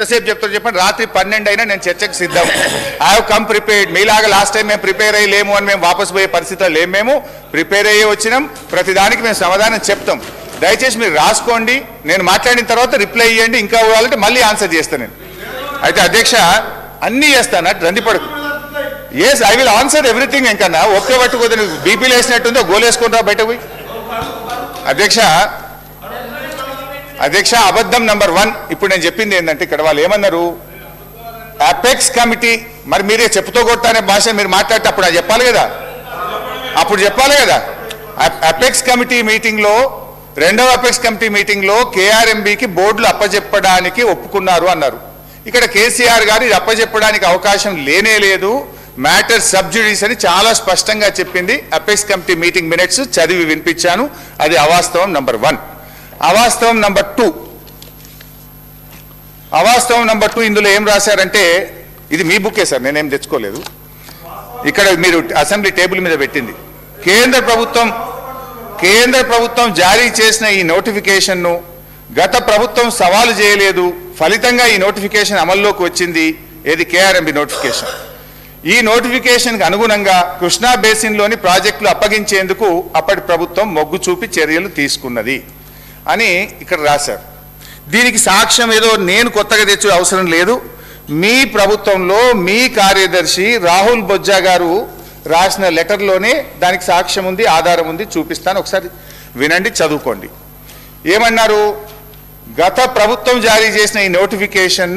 ఎంతసేపు చెప్తారు చెప్పండి. రాత్రి 12 అయినా నేను చర్చకు సిద్ధం. I have come prepared. మీలాగా లాస్ట్ టైం మేము ప్రిపేర్ అయ్యి లేము అని మేము వాపసు పోయే పరిస్థితుల్లో లేము. మేము ప్రిపేర్ అయ్యే వచ్చినాం. ప్రతిదానికి మేము సమాధానం చెప్తాం. దయచేసి మీరు రాసుకోండి. నేను మాట్లాడిన తర్వాత రిప్లై ఇవ్వండి. ఇంకా కావాలంటే మళ్ళీ ఆన్సర్ చేస్తాను నేను. అయితే అధ్యక్ష అన్నీ చేస్తాను, రందిపడుకు. Yes, I will answer everything. ఇంకన్నా ఒకే పట్టుకోదు. బీపీలు వేసినట్టుందో గోలేసుకుంటా బయటకు పోయి. అధ్యక్ష అబద్ధం నంబర్ 1. ఇప్పుడు నేను చెప్పింది ఏంటంటే ఇక్కడ వాళ్ళు ఏమన్నారు, అపెక్స్ కమిటీ. మరి మీరే చెప్పుతో కొట్టానే భాష మీరు మాట్లాడితే అప్పుడు అది చెప్పాలి కదా, అపెక్స్ కమిటీ మీటింగ్లో, రెండవ అపెక్స్ కమిటీ మీటింగ్లో కేఆర్ఎంబీకి బోర్డులు అప్పచెప్పడానికి ఒప్పుకున్నారు అన్నారు. ఇక్కడ కేసీఆర్ గారు ఇది అప్పచెప్పడానికి అవకాశం లేనే లేదు, మ్యాటర్ సబ్జుడిస్ అని చాలా స్పష్టంగా చెప్పింది. అపెక్స్ కమిటీ మీటింగ్ మినిట్స్ చదివి వినిపించాను. అది అవాస్తవం నంబర్ 1. అవాస్తవం నంబర్ 2 ఇందులో ఏం రాశారంటే, ఇది మీ బుక్కే సార్, నేనేం తెచ్చుకోలేదు. ఇక్కడ మీరు అసెంబ్లీ టేబుల్ మీద పెట్టింది. కేంద్ర ప్రభుత్వం జారీ చేసిన ఈ నోటిఫికేషన్ను గత ప్రభుత్వం సవాలు చేయలేదు. ఫలితంగా ఈ నోటిఫికేషన్ అమల్లోకి వచ్చింది. ఏది కేఆర్ఎంబి నోటిఫికేషన్. ఈ నోటిఫికేషన్కి అనుగుణంగా కృష్ణా బేసిన్లోని ప్రాజెక్టులు అప్పగించేందుకు అప్పటి ప్రభుత్వం మొగ్గు చూపి చర్యలు తీసుకున్నది అని ఇక్కడ రాశారు. దీనికి సాక్ష్యం ఏదో నేను కొత్తగా తెచ్చే అవసరం లేదు. మీ ప్రభుత్వంలో మీ కార్యదర్శి రాహుల్ బొజ్జా గారు రాసిన లెటర్లోనే దానికి సాక్ష్యం ఉంది, ఆధారం ఉంది. చూపిస్తాను, ఒకసారి వినండి, చదువుకోండి. ఏమన్నారు, గత ప్రభుత్వం జారీ చేసిన ఈ నోటిఫికేషన్